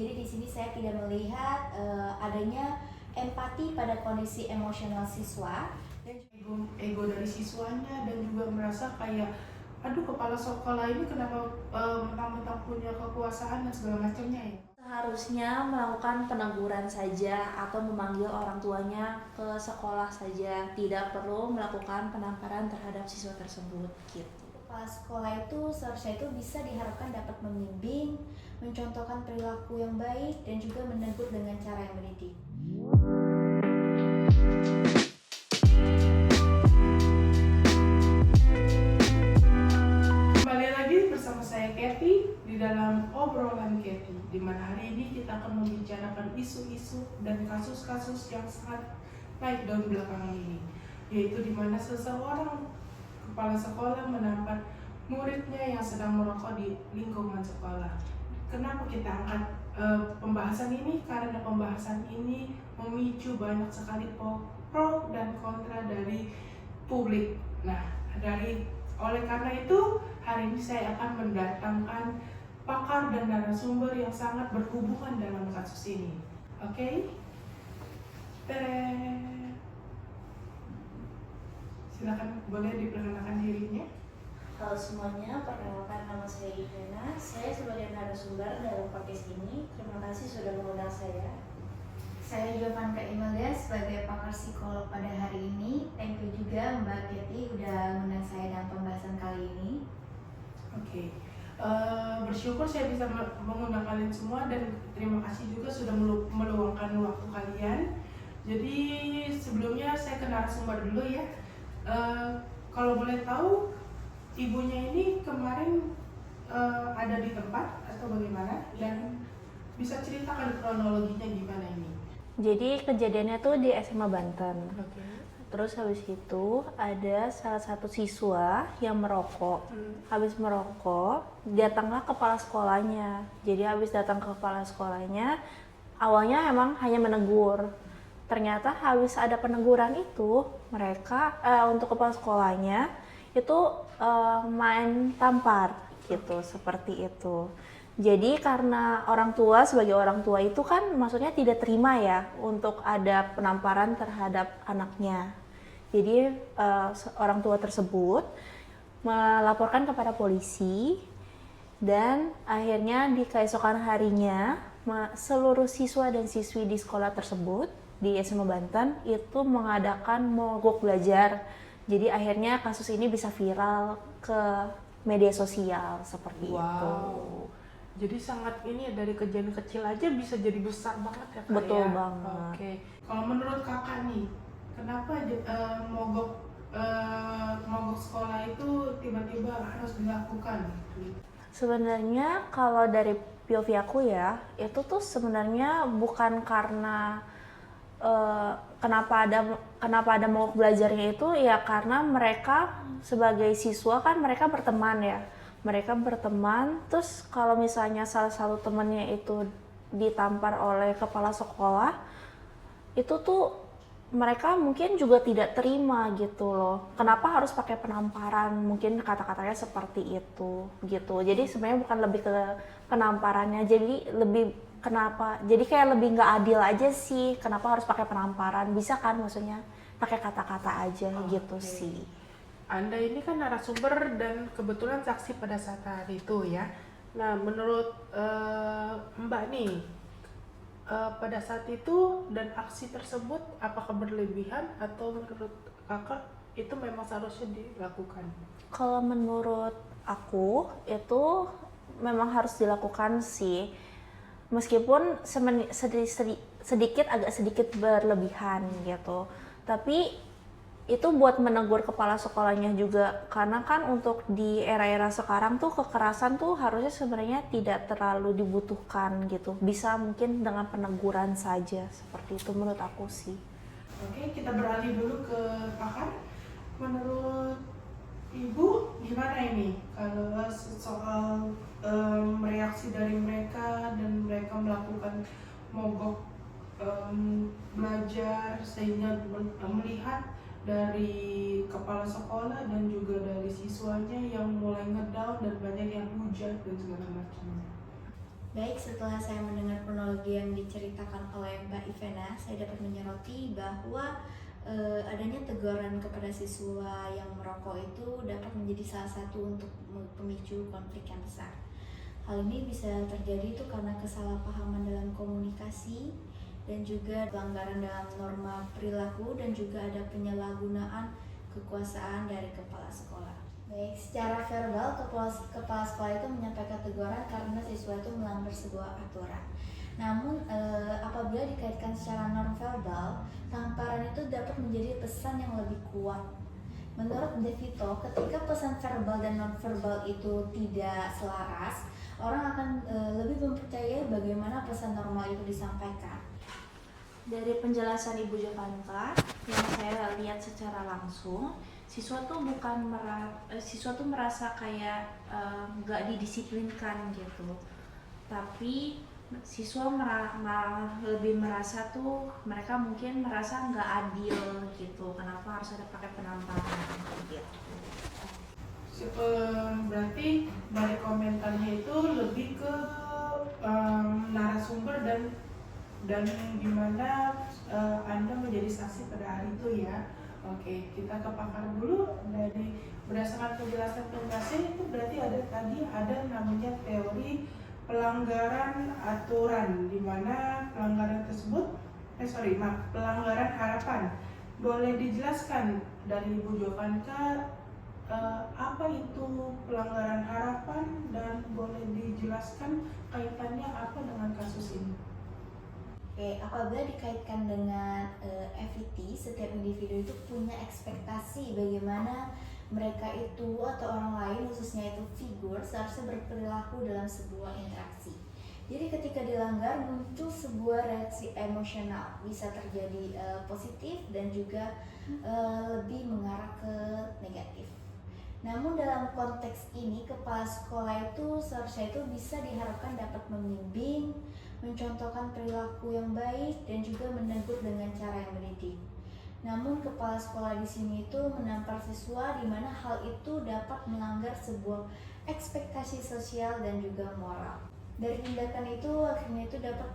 Jadi di sini saya tidak melihat adanya empati pada kondisi emosional siswa dan ego dari siswanya, dan juga merasa kayak aduh, kepala sekolah ini kenapa mentang-mentang punya kekuasaan dan segala macamnya ya. Seharusnya melakukan peneguran saja atau memanggil orang tuanya ke sekolah saja, tidak perlu melakukan penamparan terhadap siswa tersebut gitu. kepala sekolah itu seharusnya itu bisa diharapkan dapat membimbing, mencontohkan perilaku yang baik dan juga menegur dengan cara yang mendidik. Kembali lagi bersama saya Kathy di dalam obrolan Kathy, di mana hari ini kita akan membicarakan isu-isu dan kasus-kasus yang sangat naik daun belakangan ini, yaitu di mana seseorang kepala sekolah menampar muridnya yang sedang merokok di lingkungan sekolah. Kenapa kita angkat pembahasan ini? Karena pembahasan ini memicu banyak sekali pro dan kontra dari publik. Nah, oleh karena itu, hari ini saya akan mendatangkan pakar dan narasumber yang sangat berhubungan dalam kasus ini. Oke? Silakan, boleh diperkenalkan dirinya. Halo semuanya, perkenalkan nama saya Ivana. Saya sebagai narasumber dalam podcast ini. Terima kasih sudah mengundang saya. Saya Jovanka Imelda sebagai pakar psikolog pada hari ini. Thank you juga Mbak Ketty udah mengundang saya dalam pembahasan kali ini. Oke. Bersyukur saya bisa mengundang kalian semua, dan terima kasih juga sudah meluangkan waktu kalian. Jadi sebelumnya saya ke narasumber dulu ya. Kalau boleh tahu, ibunya ini kemarin ada di tempat atau bagaimana, dan bisa ceritakan kronologinya gimana ini? Jadi kejadiannya tuh di SMA Banten. Oke. Terus habis itu ada salah satu siswa yang merokok. Habis merokok, datanglah kepala sekolahnya. Jadi habis datang ke kepala sekolahnya, awalnya emang hanya menegur. Ternyata habis ada peneguran itu, mereka untuk kepala sekolahnya itu main tampar gitu, seperti itu. Jadi karena orang tua, sebagai orang tua itu kan maksudnya tidak terima ya untuk ada penamparan terhadap anaknya. Jadi orang tua tersebut melaporkan kepada polisi, dan akhirnya di keesokan harinya seluruh siswa dan siswi di sekolah tersebut di SMA Banten itu mengadakan mogok belajar. Jadi akhirnya kasus ini bisa viral ke media sosial seperti itu. Jadi sangat ini, dari kejadian kecil aja bisa jadi besar banget ya Kak. Betul ya? banget. Oke. Kalau menurut Kakak nih, kenapa mogok sekolah itu tiba-tiba harus dilakukan? Sebenarnya kalau dari POV aku ya, itu tuh sebenarnya bukan karena kenapa ada mogok belajarnya itu ya, karena mereka sebagai siswa kan mereka berteman ya. Mereka berteman, terus kalau misalnya salah satu temannya itu ditampar oleh kepala sekolah, itu tuh mereka mungkin juga tidak terima gitu loh. Kenapa harus pakai penamparan? Mungkin kata-katanya seperti itu gitu. Jadi sebenarnya bukan lebih ke penamparannya, jadi lebih jadi kayak lebih nggak adil aja sih. Kenapa harus pakai penamparan? Bisa kan maksudnya pakai kata-kata aja gitu sih. Anda ini kan narasumber dan kebetulan saksi pada saat hari itu ya. Nah, menurut Mbak nih, pada saat itu dan aksi tersebut apakah berlebihan, atau menurut Kakak itu memang seharusnya dilakukan? Kalau menurut aku itu memang harus dilakukan sih. Meskipun agak sedikit berlebihan gitu. Tapi itu buat menegur kepala sekolahnya juga, karena kan untuk di era-era sekarang tuh kekerasan tuh harusnya sebenarnya tidak terlalu dibutuhkan gitu, bisa mungkin dengan peneguran saja, seperti itu menurut aku sih. Oke, kita beralih dulu ke pakar. Menurut Ibu gimana ini kalau soal reaksi dari mereka, dan mereka melakukan mogok belajar, sehingga melihat dari kepala sekolah dan juga dari siswanya yang mulai ngedown dan banyak yang hujat dan segala macamnya? Baik, setelah saya mendengar kronologi yang diceritakan oleh Mbak Ivana, saya dapat menyoroti bahwa adanya teguran kepada siswa yang merokok itu dapat menjadi salah satu untuk pemicu konflik yang besar. Hal ini bisa terjadi itu karena kesalahpahaman dalam komunikasi dan juga pelanggaran dalam norma perilaku dan juga ada penyalahgunaan kekuasaan dari kepala sekolah. Baik, secara verbal kepala sekolah itu menyampaikan teguran karena siswa itu melanggar sebuah aturan. Namun apabila dikaitkan secara non-verbal, tamparan itu dapat menjadi pesan yang lebih kuat. Menurut De Vito, ketika pesan verbal dan non-verbal itu tidak selaras, orang akan lebih mempercayai bagaimana pesan normal itu disampaikan. Dari penjelasan Ibu Jovanka yang saya lihat secara langsung, siswa tuh merasa kayak nggak didisiplinkan gitu, tapi siswa malah lebih merasa tuh mereka mungkin merasa nggak adil gitu, kenapa harus ada pakai penamparan gitu. Berarti dari komentarnya itu lebih ke narasumber dan gimana Anda menjadi saksi pada hari itu ya. Oke, kita ke pakar dulu. Dari berdasarkan penjelasan itu berarti ada namanya teori pelanggaran aturan, di mana pelanggaran tersebut pelanggaran harapan. Boleh dijelaskan dari Ibu Jovanka apa itu pelanggaran harapan dan boleh dijelaskan kaitannya apa dengan kasus ini? Oke, apabila dikaitkan dengan FET, setiap individu itu punya ekspektasi bagaimana mereka itu atau orang lain, khususnya itu figur, seharusnya berperilaku dalam sebuah interaksi. Jadi ketika dilanggar muncul sebuah reaksi emosional, bisa terjadi positif dan juga lebih mengarah ke negatif. Namun dalam konteks ini, kepala sekolah itu seharusnya itu bisa diharapkan dapat membimbing, mencontohkan perilaku yang baik dan juga menegur dengan cara yang mendidik. Namun kepala sekolah di sini itu menampar siswa di mana hal itu dapat melanggar sebuah ekspektasi sosial dan juga moral. Dari tindakan itu akhirnya itu dapat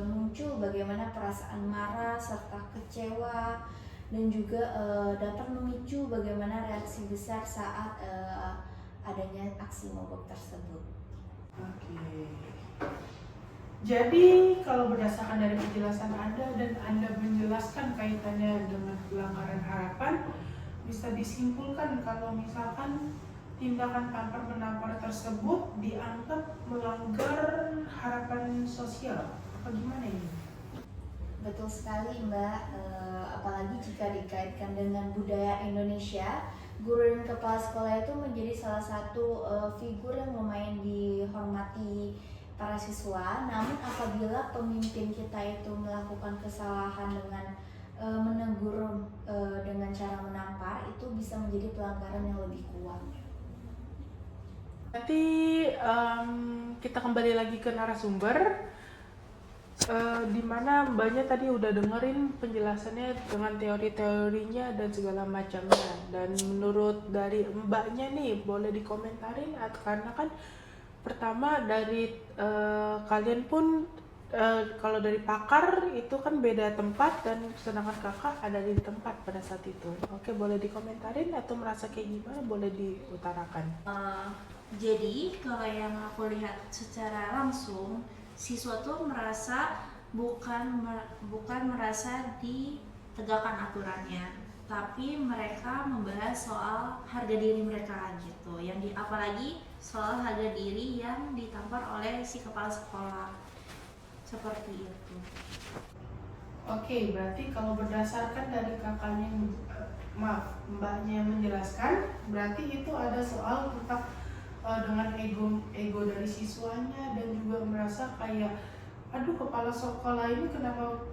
muncul bagaimana perasaan marah serta kecewa dan juga dapat memicu bagaimana reaksi besar saat adanya aksi mogok tersebut. Oke. Jadi kalau berdasarkan dari penjelasan Anda dan Anda menjelaskan kaitannya dengan pelanggaran harapan, bisa disimpulkan kalau misalkan tindakan tampar-menampar tersebut dianggap melanggar harapan sosial. Apa gimana ini? Betul sekali Mbak, apalagi jika dikaitkan dengan budaya Indonesia, guru dan kepala sekolah itu menjadi salah satu figur yang lumayan dihormati para siswa. Namun apabila pemimpin kita itu melakukan kesalahan dengan menegur dengan cara menampar, itu bisa menjadi pelanggaran yang lebih kuat. Nanti kita kembali lagi ke narasumber, di mana Mbaknya tadi udah dengerin penjelasannya dengan teori-teorinya dan segala macamnya. Dan menurut dari Mbaknya nih, boleh dikomentarin karena kan pertama dari kalian pun kalau dari pakar itu kan beda tempat dan sedangkan kakak ada di tempat pada saat itu. Oke, boleh dikomentarin atau merasa kayak gimana, boleh diutarakan. Jadi kalau yang aku lihat secara langsung, siswa tuh merasa bukan merasa ditegakkan aturannya, tapi mereka membahas soal harga diri mereka gitu. Apalagi soal harga diri yang ditampar oleh si kepala sekolah. Seperti itu. Oke, berarti kalau berdasarkan dari kakaknya, mbaknya menjelaskan, berarti itu ada soal tentang dengan ego dari siswanya dan juga merasa kayak, aduh kepala sekolah ini kenapa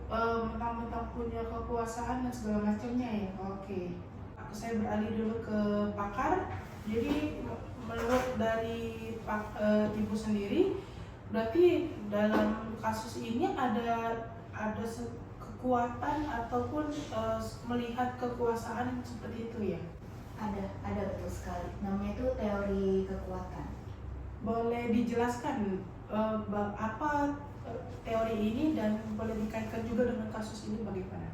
mentang-mentang punya kekuasaan dan segala macamnya ya. Oke, saya beralih dulu ke pakar. Jadi menurut dari ibu sendiri, berarti dalam kasus ini ada kekuatan ataupun melihat kekuasaan seperti itu ya? Ada betul sekali. Namanya itu teori kekuatan. Boleh dijelaskan apa teori ini dan boleh dikaitkan juga dengan kasus ini bagaimana?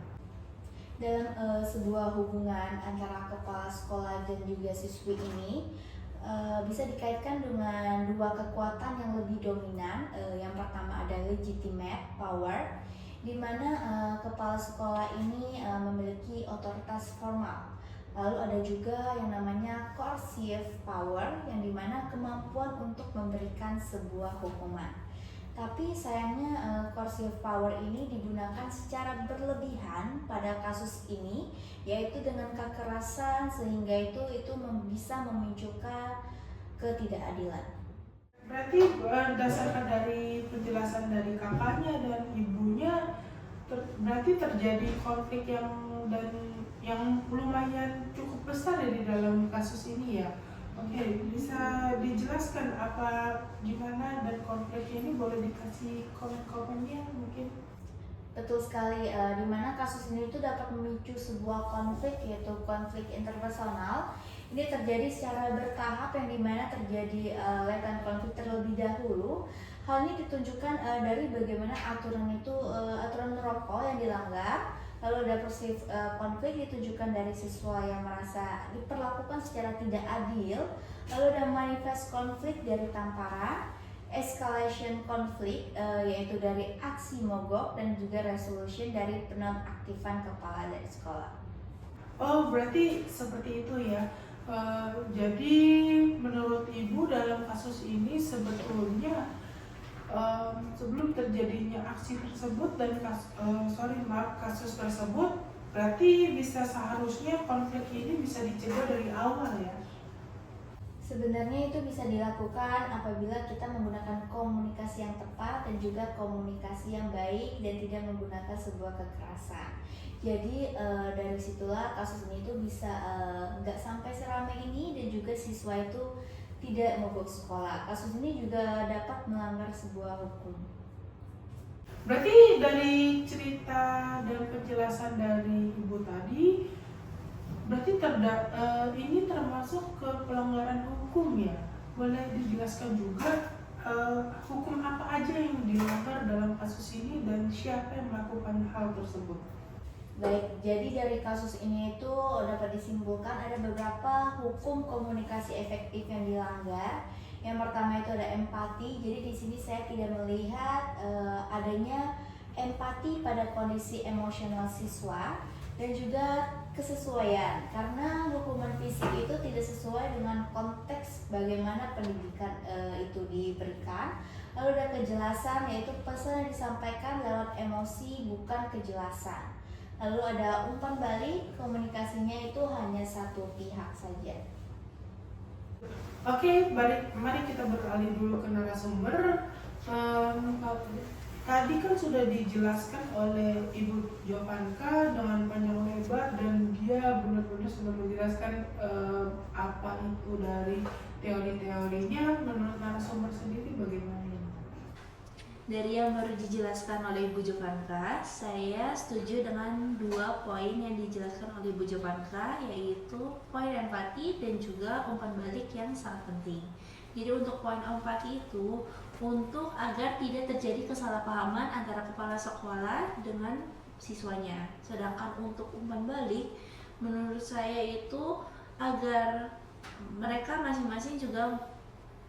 Dalam sebuah hubungan antara kepala sekolah dan juga siswi ini bisa dikaitkan dengan dua kekuatan yang lebih dominan. Yang pertama ada legitimate power, di mana kepala sekolah ini memiliki otoritas formal. Lalu ada juga yang namanya coercive power, yang dimana kemampuan untuk memberikan sebuah hukuman. Tapi sayangnya coercive power ini digunakan secara berlebihan pada kasus ini, yaitu dengan kekerasan, sehingga itu bisa memunculkan ketidakadilan. Berarti berdasarkan dari penjelasan dari kakaknya dan ibunya, berarti terjadi konflik yang lumayan cukup besar ya di dalam kasus ini ya. Oke, bisa dijelaskan gimana dan konflik ini, boleh dikasih komen-komennya mungkin? Betul sekali, di mana kasus ini itu dapat memicu sebuah konflik, yaitu konflik interpersonal. Ini terjadi secara bertahap, yang dimana terjadi latent konflik terlebih dahulu. Hal ini ditunjukkan dari bagaimana aturan merokok yang dilanggar. Lalu ada perceived konflik ditunjukkan dari siswa yang merasa diperlakukan secara tidak adil. Lalu ada manifest konflik dari tamparan, escalation konflik yaitu dari aksi mogok, dan juga resolution dari penonaktifan kepala dari sekolah. Oh, berarti seperti itu ya. Jadi menurut ibu dalam kasus ini sebetulnya sebelum terjadinya aksi tersebut dan kasus tersebut, berarti seharusnya konflik ini bisa dicegah dari awal ya. Sebenarnya itu bisa dilakukan apabila kita menggunakan komunikasi yang tepat dan juga komunikasi yang baik dan tidak menggunakan sebuah kekerasan. Jadi dari situlah kasus ini itu bisa nggak sampai seramai ini, dan juga siswa itu tidak mogok sekolah. Kasus ini juga dapat melanggar sebuah hukum. Berarti dari cerita dan penjelasan dari ibu tadi, berarti ini termasuk ke pelanggaran hukum ya? Boleh dijelaskan juga hukum apa aja yang dilanggar dalam kasus ini dan siapa yang melakukan hal tersebut? Baik, jadi dari kasus ini itu dapat disimpulkan ada beberapa hukum komunikasi efektif yang dilanggar. Yang pertama itu ada empati. Jadi di sini saya tidak melihat adanya empati pada kondisi emosional siswa, dan juga kesesuaian, karena hukuman fisik itu tidak sesuai dengan konteks bagaimana pendidikan itu diberikan. Lalu ada kejelasan, yaitu pesan yang disampaikan lewat emosi bukan kejelasan. Lalu ada umpan balik, komunikasinya itu hanya satu pihak saja. Oke, mari kita beralih dulu ke narasumber. Tadi kan sudah dijelaskan oleh Ibu Jovanka dengan panjang lebar, dan dia benar-benar sudah menjelaskan apa itu dari teori-teorinya. Menurut narasumber sendiri bagaimana? Dari yang baru dijelaskan oleh Ibu Jovanka, saya setuju dengan 2 poin yang dijelaskan oleh Ibu Jovanka, yaitu poin empati dan juga umpan balik yang sangat penting. Jadi untuk poin empati itu untuk agar tidak terjadi kesalahpahaman antara kepala sekolah dengan siswanya. Sedangkan untuk umpan balik, menurut saya itu agar mereka masing-masing juga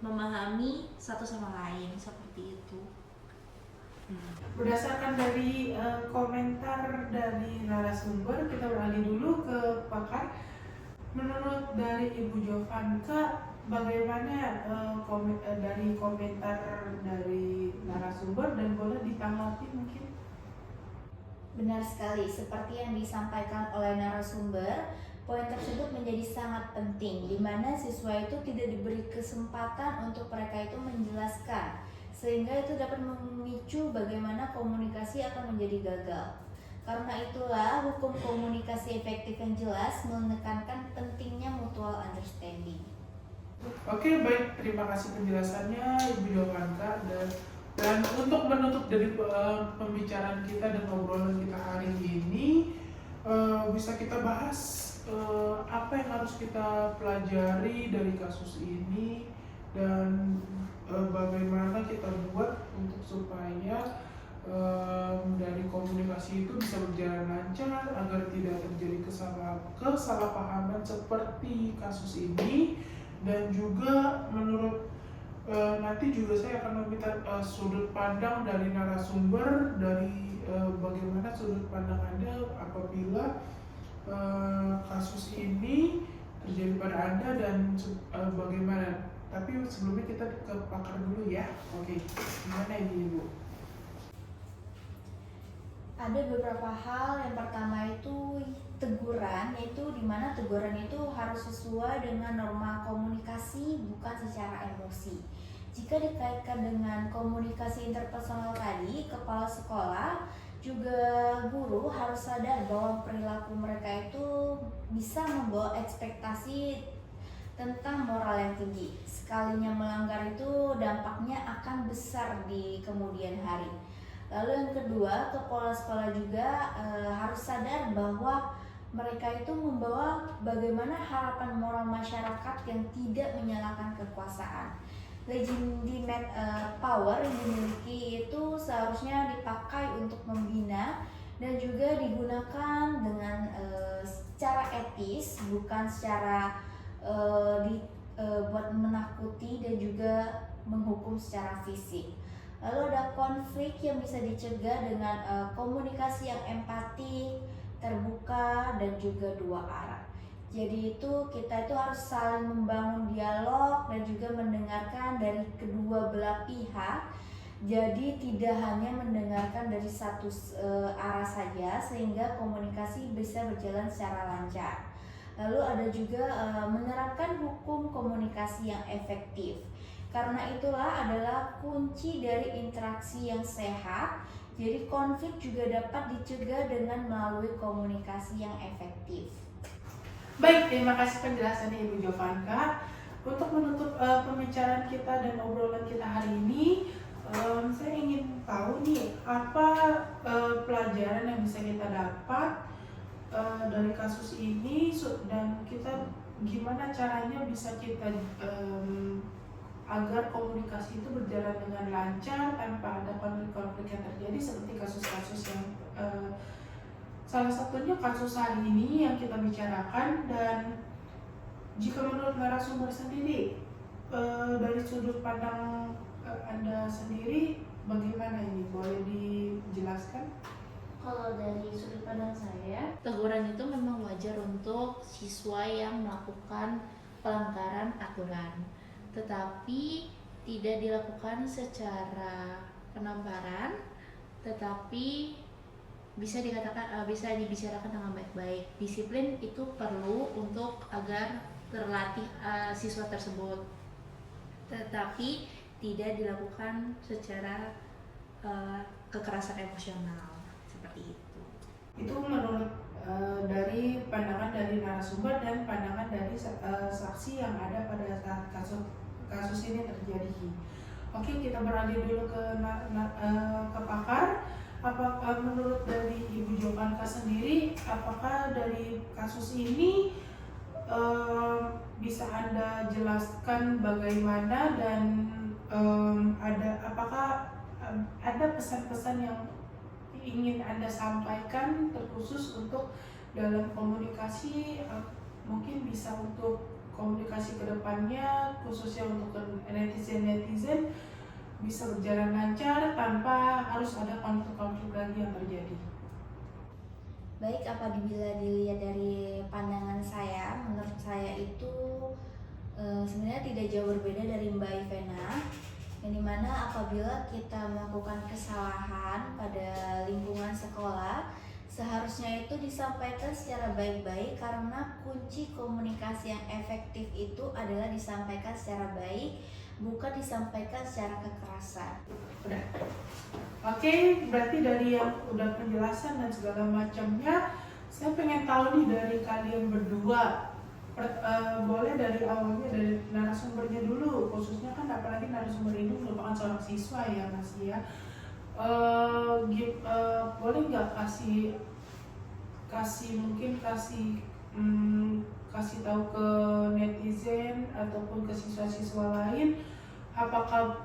memahami satu sama lain, seperti itu. Berdasarkan dari komentar dari narasumber, kita beralih dulu ke pakar. Menurut dari Ibu Jovanka, bagaimana dari komentar dari narasumber, dan boleh ditanggapi mungkin? Benar sekali, seperti yang disampaikan oleh narasumber, poin tersebut menjadi sangat penting, di mana siswa itu tidak diberi kesempatan untuk mereka itu menjelaskan, sehingga itu dapat memicu bagaimana komunikasi akan menjadi gagal. Karena itulah hukum komunikasi efektif yang jelas menekankan pentingnya mutual understanding. Oke, baik, terima kasih penjelasannya Ibu Jovanka, dan untuk menutup dari pembicaraan kita dan obrolan kita hari ini, bisa kita bahas apa yang harus kita pelajari dari kasus ini, dan bagaimana kita buat untuk supaya dari komunikasi itu bisa berjalan lancar agar tidak terjadi kesalahpahaman seperti kasus ini. Dan juga menurut nanti juga saya akan meminta sudut pandang dari narasumber dari bagaimana sudut pandang Anda apabila kasus ini terjadi pada Anda dan bagaimana. Tapi sebelumnya kita ke pakar dulu ya. Oke, gimana ini Ibu? Ada beberapa hal. Yang pertama itu teguran, yaitu dimana teguran itu harus sesuai dengan norma komunikasi, bukan secara emosi. Jika dikaitkan dengan komunikasi interpersonal tadi, kepala sekolah juga guru harus sadar bahwa perilaku mereka itu bisa membawa ekspektasi tentang moral yang tinggi. Sekalinya melanggar itu dampaknya akan besar di kemudian hari. Lalu yang kedua, kepala sekolah juga harus sadar bahwa mereka itu membawa bagaimana harapan moral masyarakat yang tidak menyalahkan kekuasaan. Legitimate power yang dimiliki itu seharusnya dipakai untuk membina dan juga digunakan dengan secara etis, bukan secara buat menakuti dan juga menghukum secara fisik. Lalu ada konflik yang bisa dicegah dengan komunikasi yang empatik, terbuka, dan juga dua arah. Jadi kita itu harus saling membangun dialog dan juga mendengarkan dari kedua belah pihak. Jadi tidak hanya mendengarkan dari satu arah saja, sehingga komunikasi bisa berjalan secara lancar. Lalu ada juga menerapkan hukum komunikasi yang efektif. Karena itulah adalah kunci dari interaksi yang sehat. Jadi konflik juga dapat dicegah dengan melalui komunikasi yang efektif. Baik, terima kasih penjelasannya Ibu Jovanka. Untuk menutup pembicaraan kita dan obrolan kita hari ini, saya ingin tahu nih apa pelajaran yang bisa kita dapat dari kasus ini, dan kita gimana caranya bisa kita agar komunikasi itu berjalan dengan lancar tanpa ada konflik-konflik yang terjadi seperti kasus-kasus yang salah satunya kasus hari ini yang kita bicarakan. Dan jika menurut narasumber sendiri dari sudut pandang Anda sendiri bagaimana ini, boleh dijelaskan? Kalau dari sudut pandang saya, teguran itu memang wajar untuk siswa yang melakukan pelanggaran aturan, tetapi tidak dilakukan secara penamparan, tetapi bisa dibicarakan dengan baik-baik. Disiplin itu perlu untuk agar terlatih siswa tersebut, tetapi tidak dilakukan secara kekerasan emosional seperti itu. Itu menurut dari pandangan dari narasumber dan pandangan dari saksi yang ada pada saat kasus ini terjadi. Oke, kita beralih dulu ke pakar. Apakah menurut dari Ibu Jovanka sendiri, apakah dari kasus ini bisa Anda jelaskan bagaimana, dan apakah ada pesan-pesan yang ingin Anda sampaikan terkhusus untuk dalam komunikasi, mungkin bisa untuk komunikasi kedepannya khususnya untuk netizen bisa berjalan lancar tanpa harus ada konflik-konflik lagi yang terjadi. Baik, apabila dilihat dari pandangan saya, menurut saya itu sebenarnya tidak jauh berbeda dari Mbak Ivena, yang dimana apabila kita melakukan kesalahan pada lingkungan sekolah, seharusnya itu disampaikan secara baik-baik, karena kunci komunikasi yang efektif itu adalah disampaikan secara baik, bukan disampaikan secara kekerasan. Udah. Oke, berarti dari yang udah penjelasan dan segala macamnya, saya pengen tahu nih dari kalian berdua. Boleh dari awalnya dari narasumbernya dulu, khususnya kan apalagi narasumber ini merupakan seorang siswa ya Mas ya. Boleh nggak kasih kasih tahu ke netizen ataupun ke siswa-siswa lain, apakah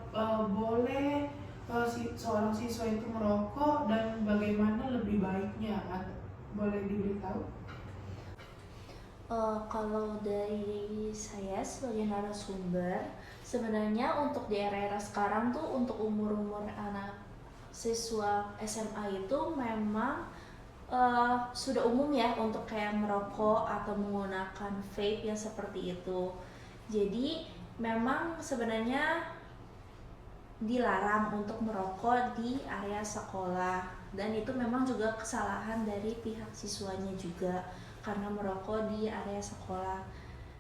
boleh seorang siswa itu merokok dan bagaimana lebih baiknya? Boleh diberitahu? Kalau dari saya sebagai narasumber, sebenarnya untuk di era-era sekarang tuh untuk umur-umur anak siswa SMA itu memang sudah umum ya untuk kayak merokok atau menggunakan vape yang seperti itu. Jadi memang sebenarnya dilarang untuk merokok di area sekolah, dan itu memang juga kesalahan dari pihak siswanya juga karena merokok di area sekolah.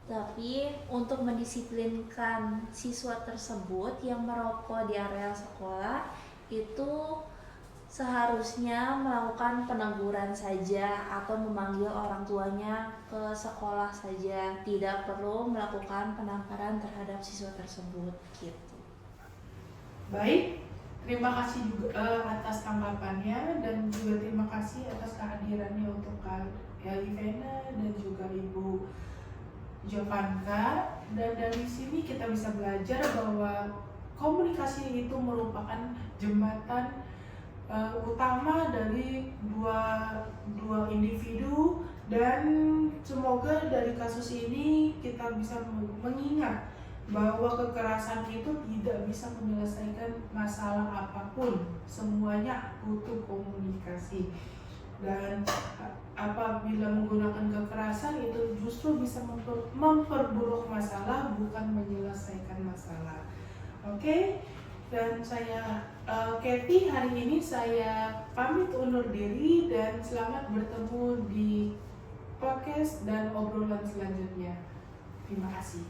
Tapi untuk mendisiplinkan siswa tersebut yang merokok di area sekolah itu seharusnya melakukan peneguran saja atau memanggil orang tuanya ke sekolah saja, tidak perlu melakukan penamparan terhadap siswa tersebut gitu. Baik, terima kasih juga atas tanggapannya, dan juga terima kasih atas kehadirannya untuk Kak Ivana dan juga Ibu Jovanka. Dan dari sini kita bisa belajar bahwa komunikasi itu merupakan jembatan utama dari dua individu, dan semoga dari kasus ini kita bisa mengingat bahwa kekerasan itu tidak bisa menyelesaikan masalah apapun, semuanya butuh komunikasi. Dan apabila menggunakan kekerasan itu justru bisa memperburuk masalah, bukan menyelesaikan masalah. Oke? Dan saya Kathy, hari ini saya pamit undur diri, dan selamat bertemu di podcast dan obrolan selanjutnya. Terima kasih.